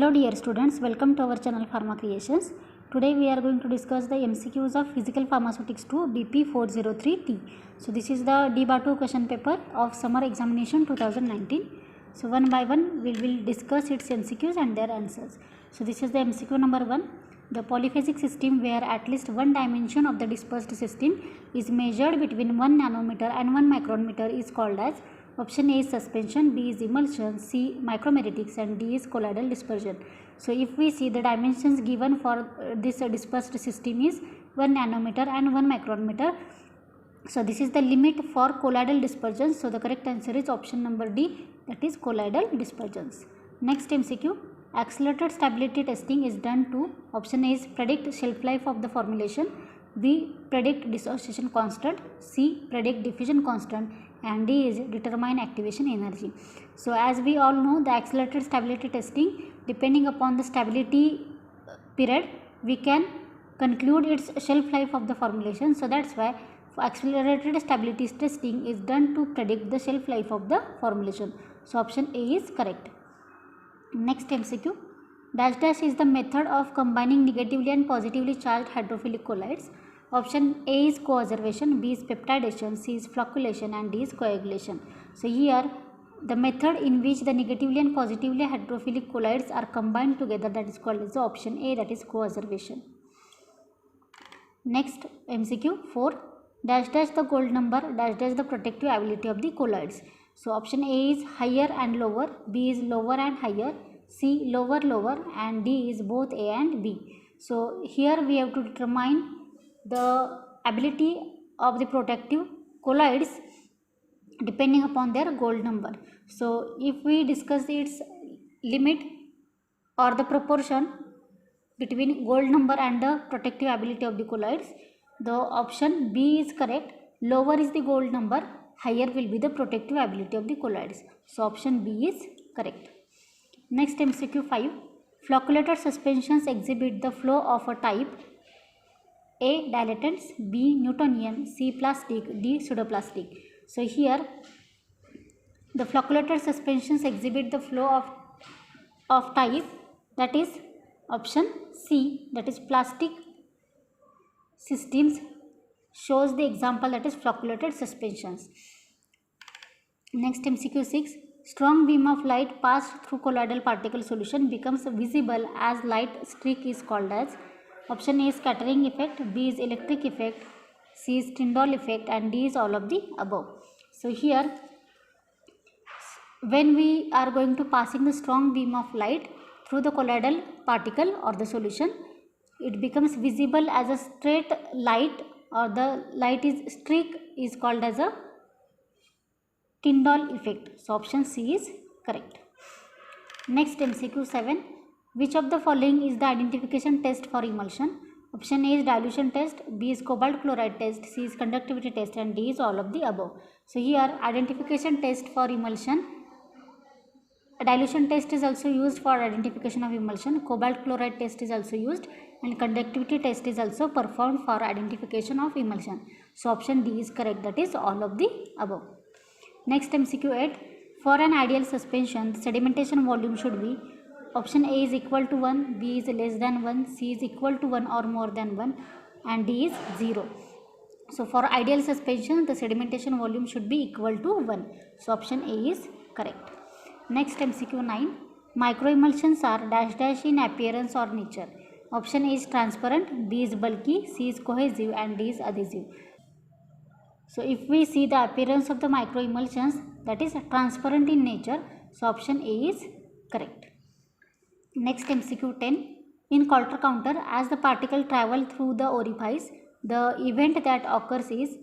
Hello dear students, welcome to our channel Pharma Creations. Today we are going to discuss the MCQs of Physical Pharmaceutics 2 BP 403T. So this is the DBA2 question paper of summer examination 2019. So one by one we will discuss its MCQs and their answers. So this is the MCQ number 1. The polyphasic system where at least one dimension of the dispersed system is measured between 1 nanometer and 1 micrometer is called as option A is suspension, B is emulsion, C micromeritics, and D is colloidal dispersion. So if we see the dimensions given for this dispersed system is 1 nanometer and 1 micrometer. So this is the limit for colloidal dispersions. So the correct answer is option number D, that is colloidal dispersions. Next MCQ, accelerated stability testing is done to option A is predict shelf life of the formulation, B predict dissociation constant, C predict diffusion constant, and D is determine activation energy. So as we all know, the accelerated stability testing, depending upon the stability period, we can conclude its shelf life of the formulation. So that's why accelerated stability testing is done to predict the shelf life of the formulation. So option A is correct. Next MCQ, dash dash is the method of combining negatively and positively charged hydrophilic colloids. Option A is coadsorption, B is peptidation, C is flocculation, and D is coagulation. So here the method in which the negatively and positively hydrophilic colloids are combined together, that is called as the option A, that is coadsorption. Next MCQ 4, dash dash the gold number, dash dash the protective ability of the colloids. So option A is higher and lower, B is lower and higher, C lower lower, and D is both A and B. So here we have to determine the ability of the protective colloids depending upon their gold number. So if we discuss its limit or the proportion between gold number and the protective ability of the colloids, the option B is correct. Lower is the gold number, higher will be the protective ability of the colloids. So option B is correct. Next MCQ 5, flocculated suspensions exhibit the flow of a type A dilatants, B Newtonian, C plastic, D pseudoplastic. So here the flocculated suspensions exhibit the flow of type, that is option C, that is plastic systems shows the example, that is flocculated suspensions. Next MCQ 6, strong beam of light passed through colloidal particle solution becomes visible as light streak is called as option A is scattering effect, B is electric effect, C is Tyndall effect, and D is all of the above. So here when we are going to passing the strong beam of light through the colloidal particle or the solution, it becomes visible as a straight light, or the light is streak is called as a Tyndall effect. So option C is correct. Next MCQ 7, which of the following is the identification test for emulsion? Option A is dilution test, B is cobalt chloride test, C is conductivity test, and D is all of the above. So here identification test for emulsion, a dilution test is also used for identification of emulsion, cobalt chloride test is also used, and conductivity test is also performed for identification of emulsion. So option D is correct, that is all of the above. Next MCQ 8, for an ideal suspension, the sedimentation volume should be option A is equal to 1, B is less than 1, C is equal to 1 or more than 1, and D is 0. So for ideal suspension, the sedimentation volume should be equal to 1. So option A is correct. Next MCQ 9, microemulsions are dash dash in appearance or nature. Option A is transparent, B is bulky, C is cohesive, and D is adhesive. So if we see the appearance of the microemulsions, that is transparent in nature. So option A is correct. Next MCQ 10, in Coulter counter, as the particle travel through the orifice, the event that occurs is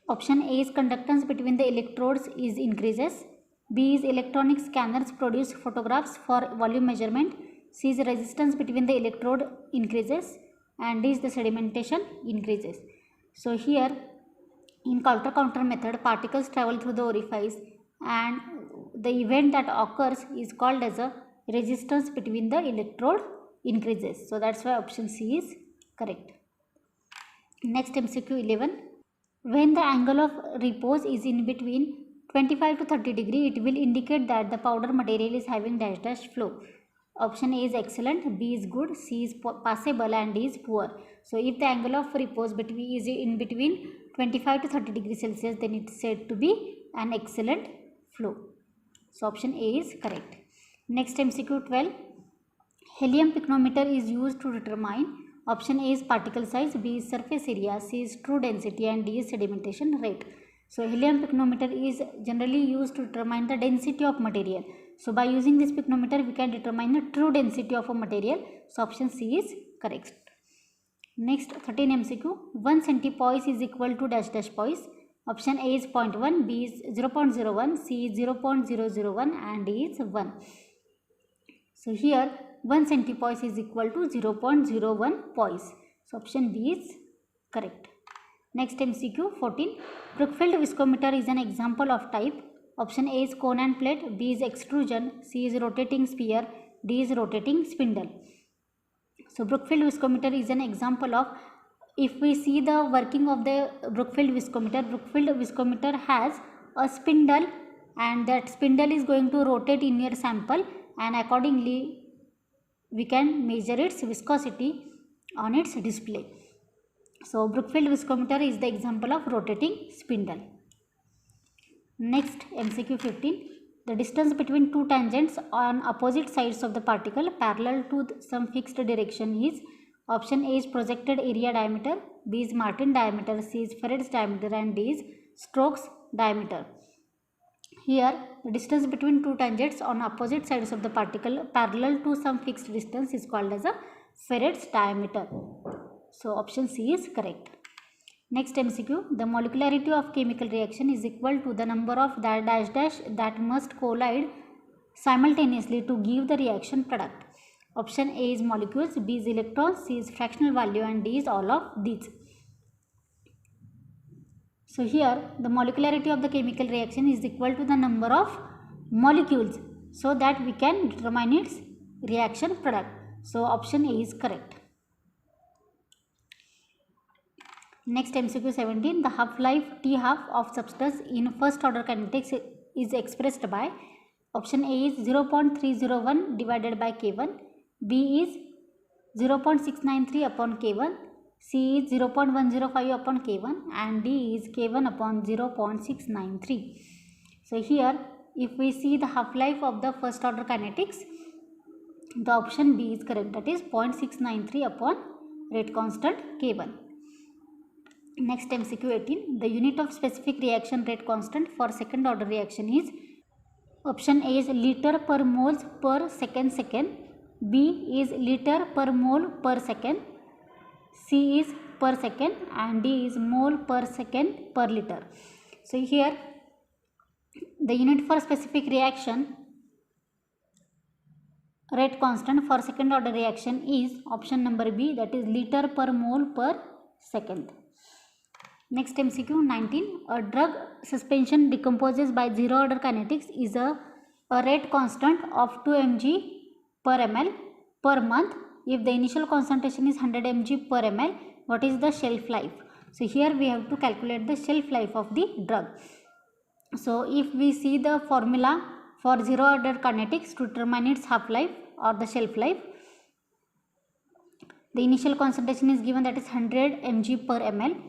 option A is conductance between the electrodes is increases, B is electronic scanners produce photographs for volume measurement, C is resistance between the electrode increases, and D is the sedimentation increases. So here in Coulter counter method, particles travel through the orifice and the event that occurs is called as a resistance between the electrode increases. So that's why option C is correct. Next MCQ 11, when the angle of repose is in between 25 to 30 degree, it will indicate that the powder material is having dash dash flow. Option A is excellent, B is good, C is passable, and D is poor. So if the angle of repose is in between 25 to 30 degrees Celsius, then it is said to be an excellent flow. So option A is correct. Next, MCQ 12. Helium pycnometer is used to determine. Option A is particle size, B is surface area, C is true density, and D is sedimentation rate. So helium pycnometer is generally used to determine the density of material. So by using this pycnometer, we can determine the true density of a material. So option C is correct. Next, 13 MCQ. 1 centipoise is equal to dash dash poise. Option A is 0.1, B is 0.01, C is 0.001, and D is 1. So here 1 centipoise is equal to 0.01 poise. So option B is correct. Next, MCQ 14. Brookfield viscometer is an example of type. Option A is cone and plate, B is extrusion, C is rotating sphere, D is rotating spindle. So Brookfield viscometer is an example of, if we see the working of the Brookfield viscometer has a spindle, and that spindle is going to rotate in your sample, and accordingly we can measure its viscosity on its display. So Brookfield viscometer is the example of rotating spindle. Next, MCQ 15. The distance between two tangents on opposite sides of the particle parallel to some fixed direction is. Option A is projected area diameter, B is Martin diameter, C is Faraday's diameter, and D is Stokes diameter. Here, the distance between two tangents on opposite sides of the particle parallel to some fixed distance is called as a Faraday's diameter. So option C is correct. Next, MCQ. The molecularity of chemical reaction is equal to the number of dash dash that must collide simultaneously to give the reaction product. Option A is molecules, B is electrons, C is fractional value, and D is all of these. So here the molecularity of the chemical reaction is equal to the number of molecules, so that we can determine its reaction product. So option A is correct. Next, MCQ 17. The half-life T-half of substance in first order kinetics is expressed by. Option A is 0.301 divided by K1, B is 0.693 upon K1, C is 0.105 upon K1, and D is K1 upon 0.693. So here, if we see the half-life of the first order kinetics, the option B is correct, that is 0.693 upon rate constant K1. Next, MCQ 18. The unit of specific reaction rate constant for second order reaction is. Option A is liter per moles per second, B is liter per mole per second, C is per second, and D is mole per second per liter. So here the unit for specific reaction rate constant for second order reaction is option number B, that is liter per mole per second. Next, MCQ 19. A drug suspension decomposes by zero order kinetics is a rate constant of 2 mg per ml per month if the initial concentration is 100 mg per ml. What is the shelf life? So here we have to calculate the shelf life of the drug. So if we see the formula for zero order kinetics to determine its half life or the shelf life, the initial concentration is given, that is 100 mg per ml,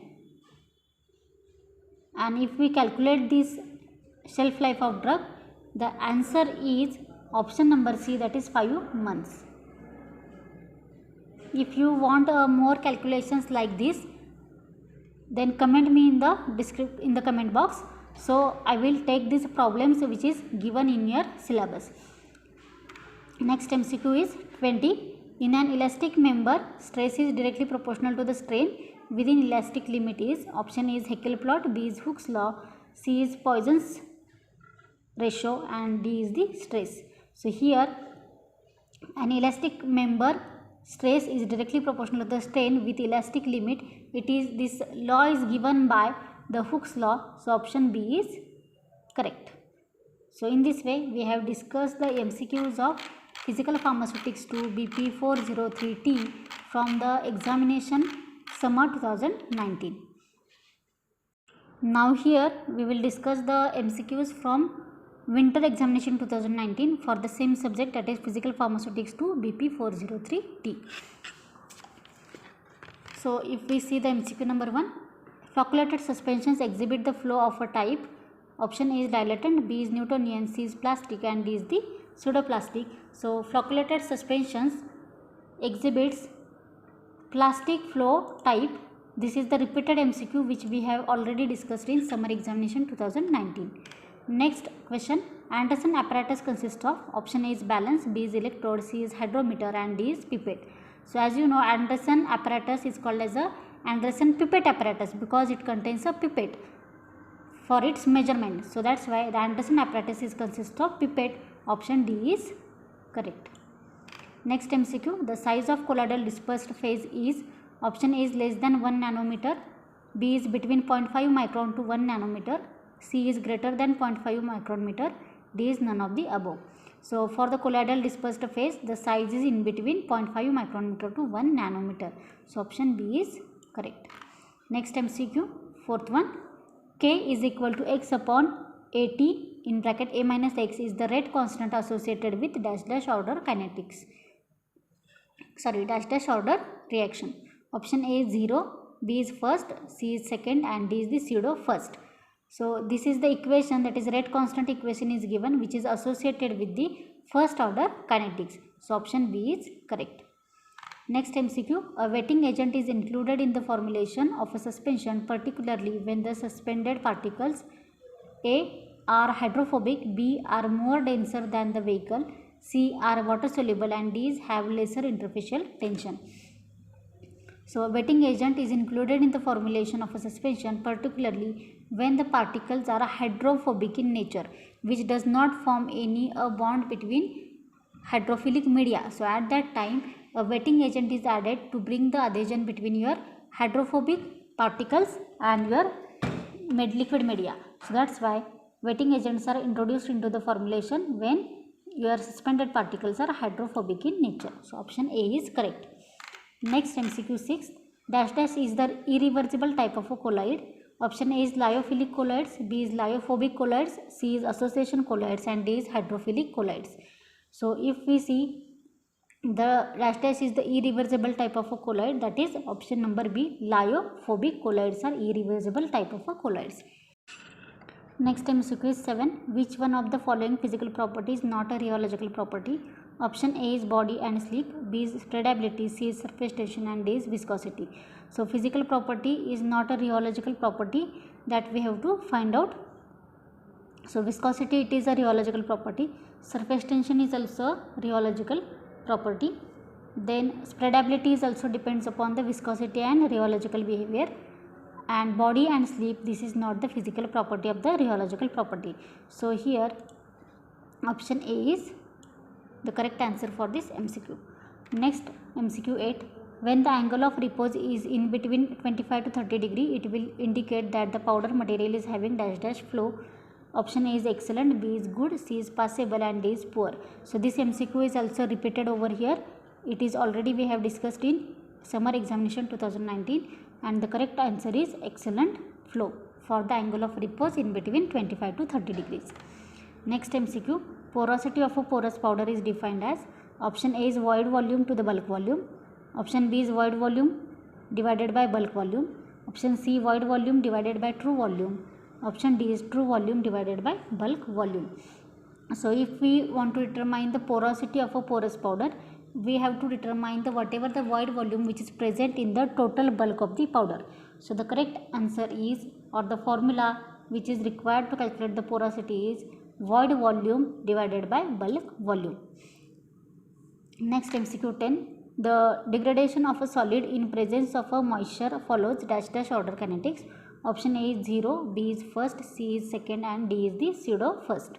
and if we calculate this shelf life of drug, the answer is option number C, that is 5 months. If you want more calculations like this, then comment me in the comment box. So I will take these problems which is given in your syllabus. Next, MCQ is 20. In an elastic member, stress is directly proportional to the strain within elastic limit is. Option A is Haeckel plot, B is Hooke's law, C is Poisson's ratio, and D is the stress. So here an elastic member stress is directly proportional to the strain with elastic limit. This law is given by the Hooke's law. So option B is correct. So in this way we have discussed the MCQs of Physical Pharmaceutics 2 BP 403T from the examination summer 2019. Now here we will discuss the MCQs from winter examination 2019 for the same subject, that is physical pharmaceutics 2 BP 403T. So if we see the MCQ number 1, flocculated suspensions exhibit the flow of a type. Option A is dilatant, B is Newtonian, C is plastic, and D is the pseudoplastic. So flocculated suspensions exhibits plastic flow type. This is the repeated MCQ which we have already discussed in summer examination 2019. Next question, Anderson apparatus consists of, option A is balance, B is electrode, C is hydrometer, and D is pipette. So as you know, Anderson apparatus is called as a Anderson pipette apparatus because it contains a pipette for its measurement. So that's why the Anderson apparatus is consists of pipette. Option D is correct. Next MCQ, the size of colloidal dispersed phase is, option A is less than 1 nanometer, B is between 0.5 micron to 1 nanometer, C is greater than 0.5 micrometer, D is none of the above. So for the colloidal dispersed phase, the size is in between 0.5 micrometer to 1 nanometer. So option B is correct. Next MCQ, fourth one, K is equal to x upon AT in bracket A minus x is the rate constant associated with dash order kinetics. Dash order reaction. Option A is 0, B is first, C is second, and D is the pseudo first. So this is the equation, that is rate constant equation is given, which is associated with the first order kinetics. So option B is correct. Next MCQ, a wetting agent is included in the formulation of a suspension, particularly when the suspended particles A are hydrophobic, B are more denser than the vehicle, C are water soluble, and D have lesser interfacial tension. So a wetting agent is included in the formulation of a suspension, particularly when the particles are hydrophobic in nature, which does not form any bond between hydrophilic media. So at that time, a wetting agent is added to bring the adhesion between your hydrophobic particles and your liquid media. So that's why wetting agents are introduced into the formulation when your suspended particles are hydrophobic in nature. So option A is correct. Next MCQ 6, dash is the irreversible type of a colloid. Option A is lyophilic colloids, B is lyophobic colloids, C is association colloids, and D is hydrophilic colloids. So if we see, the dash is the irreversible type of a colloid, that is option number B, lyophobic colloids are irreversible type of a colloids. Next MCQ is 7, which one of the following physical property is not a rheological property? Option A is body and sleep, B is spreadability, C is surface tension, and D is viscosity. So physical property is not a rheological property, that we have to find out. So viscosity, it is a rheological property. Surface tension is also a rheological property. Then spreadability is also depends upon the viscosity and rheological behavior. And body and sleep, this is not the physical property of the rheological property. So here option A is the correct answer for this MCQ. Next MCQ 8, when the angle of repose is in between 25 to 30 degree, it will indicate that the powder material is having dash flow. Option A is excellent, B is good, C is passable, and D is poor. So this MCQ is also repeated over here. It is already we have discussed in summer examination 2019, and the correct answer is excellent flow for the angle of repose in between 25 to 30 degrees. Next MCQ, porosity of a porous powder is defined as, option A is void volume to the bulk volume, option B is void volume divided by bulk volume, option C void volume divided by true volume, option D is true volume divided by bulk volume. So if we want to determine the porosity of a porous powder, we have to determine the whatever the void volume which is present in the total bulk of the powder. So the correct answer is, or the formula which is required to calculate the porosity is void volume divided by bulk volume. Next MCQ 10, the degradation of a solid in presence of a moisture follows dash order kinetics. Option A is 0, B is first, C is second, and D is the pseudo first.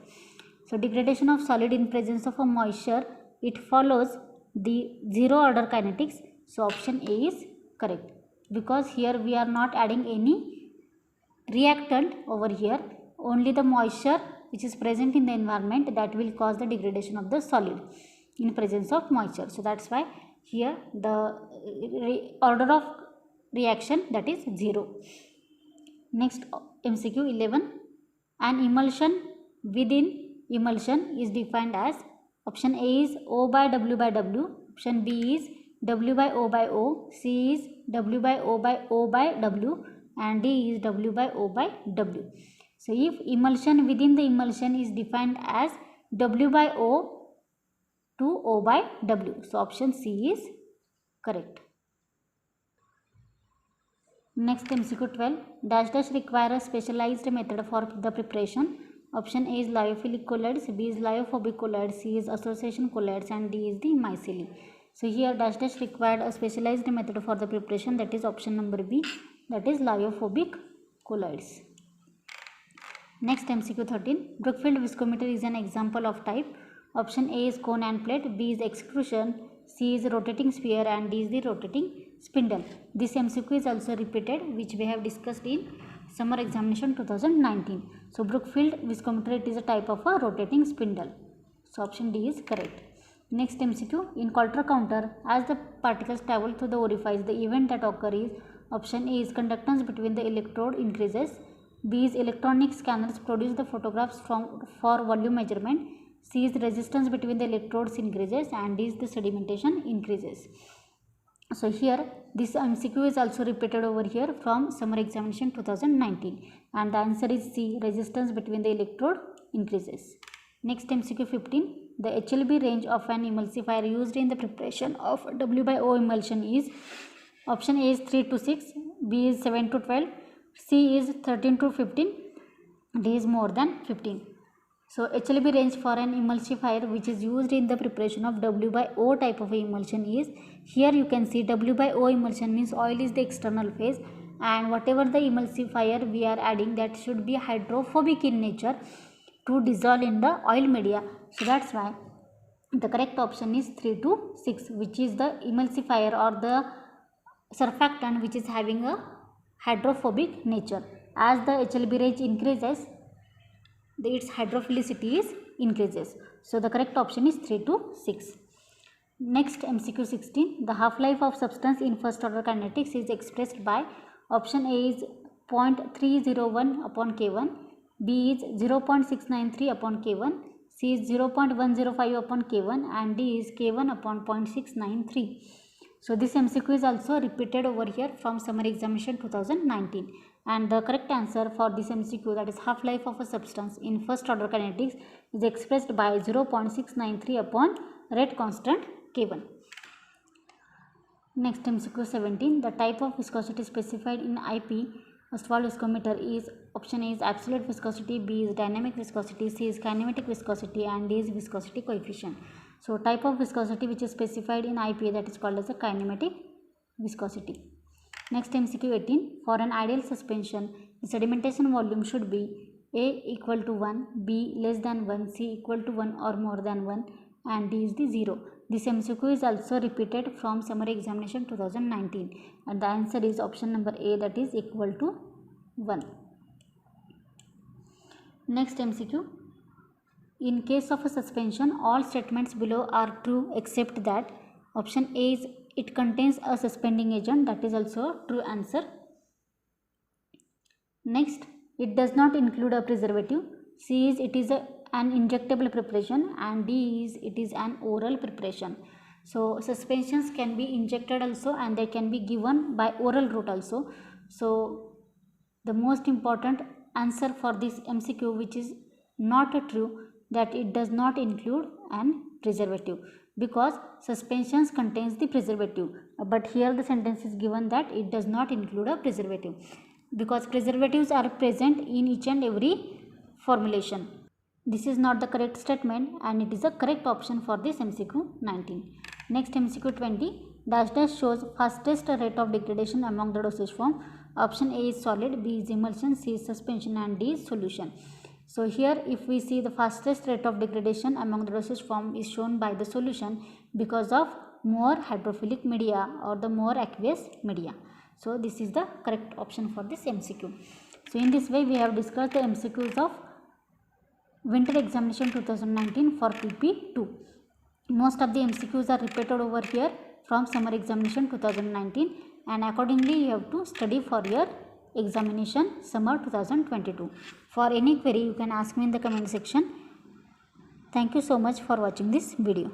So degradation of solid in presence of a moisture, it follows the 0 order kinetics. So option A is correct, because here we are not adding any reactant over here, only the moisture which is present in the environment that will cause the degradation of the solid in presence of moisture. So that's why here the order of reaction, that is 0. Next MCQ 11, an emulsion within emulsion is defined as option A is O by W, option B is W by O, C is W by O by W, and D is W by O by W. So if emulsion within the emulsion is defined as W by O to O by W, so option C is correct. Next MCQ 12, dash require a specialized method for the preparation. Option A is lyophilic colloids, B is lyophobic colloids, C is association colloids, and D is the mycelium. So here dash required a specialized method for the preparation, that is option number B, that is lyophobic colloids. Next MCQ 13, Brookfield viscometer is an example of type. Option A is cone and plate, B is extrusion, C is rotating sphere, and D is the rotating spindle. This MCQ is also repeated, which we have discussed in summer examination 2019. So Brookfield viscometer, it is a type of a rotating spindle. So option D is correct. Next MCQ, in Coulter counter, as the particles travel through the orifice, the event that occurs is option A is conductance between the electrode increases, B is electronic scanners produce the photographs for volume measurement, C is resistance between the electrodes increases, and D is the sedimentation increases. So here this MCQ is also repeated over here from summer examination 2019, and the answer is C, resistance between the electrode increases. Next MCQ 15, the HLB range of an emulsifier used in the preparation of W by O emulsion is option A is 3 to 6, B is 7 to 12, C is 13 to 15, D is more than 15. So HLB range for an emulsifier which is used in the preparation of W by O type of emulsion is, here you can see W by O emulsion means oil is the external phase, and whatever the emulsifier we are adding, that should be hydrophobic in nature to dissolve in the oil media. So that's why the correct option is 3 to 6, which is the emulsifier or the surfactant which is having a hydrophobic nature. As the HLB range increases, its hydrophilicity is increases. So the correct option is 3 to 6. Next MCQ 16, the half-life of substance in first order kinetics is expressed by option A is 0.301 upon K1, B is 0.693 upon K1, C is 0.105 upon K1, and D is K1 upon 0.693. So this MCQ is also repeated over here from summer examination 2019, and the correct answer for this MCQ, that is half-life of a substance in first order kinetics, is expressed by 0.693 upon rate constant K1. Next MCQ 17, the type of viscosity specified in IP Ostwald viscometer is option A is absolute viscosity, B is dynamic viscosity, C is kinematic viscosity, and D is viscosity coefficient. So type of viscosity which is specified in IP, that is called as a kinematic viscosity. Next MCQ 18, for an ideal suspension, the sedimentation volume should be A equal to 1, B less than 1, C equal to 1 or more than 1, and D is the 0. This MCQ is also repeated from summer examination 2019, and the answer is option number A, that is equal to 1. Next MCQ, in case of a suspension, all statements below are true except that option A is it contains a suspending agent, that is also a true answer. Next, it does not include a preservative. C is it is an injectable preparation, and D is it is an oral preparation. So suspensions can be injected also, and they can be given by oral route also. So the most important answer for this MCQ which is not a true, that it does not include an preservative, because suspensions contains the preservative, but here the sentence is given that it does not include a preservative, because preservatives are present in each and every formulation. This is not the correct statement, and it is a correct option for this MCQ 19. Next MCQ 20, dash shows fastest rate of degradation among the dosage form. Option A is solid, B is emulsion, C is suspension, and D is solution. So here if we see, the fastest rate of degradation among the dosage form is shown by the solution because of more hydrophilic media or the more aqueous media. So this is the correct option for this MCQ. So in this way we have discussed the MCQs of winter examination 2019 for PP2. Most of the MCQs are repeated over here from summer examination 2019, and accordingly you have to study for your examination summer 2022. For any query you can ask me in the comment section. Thank you so much for watching this video.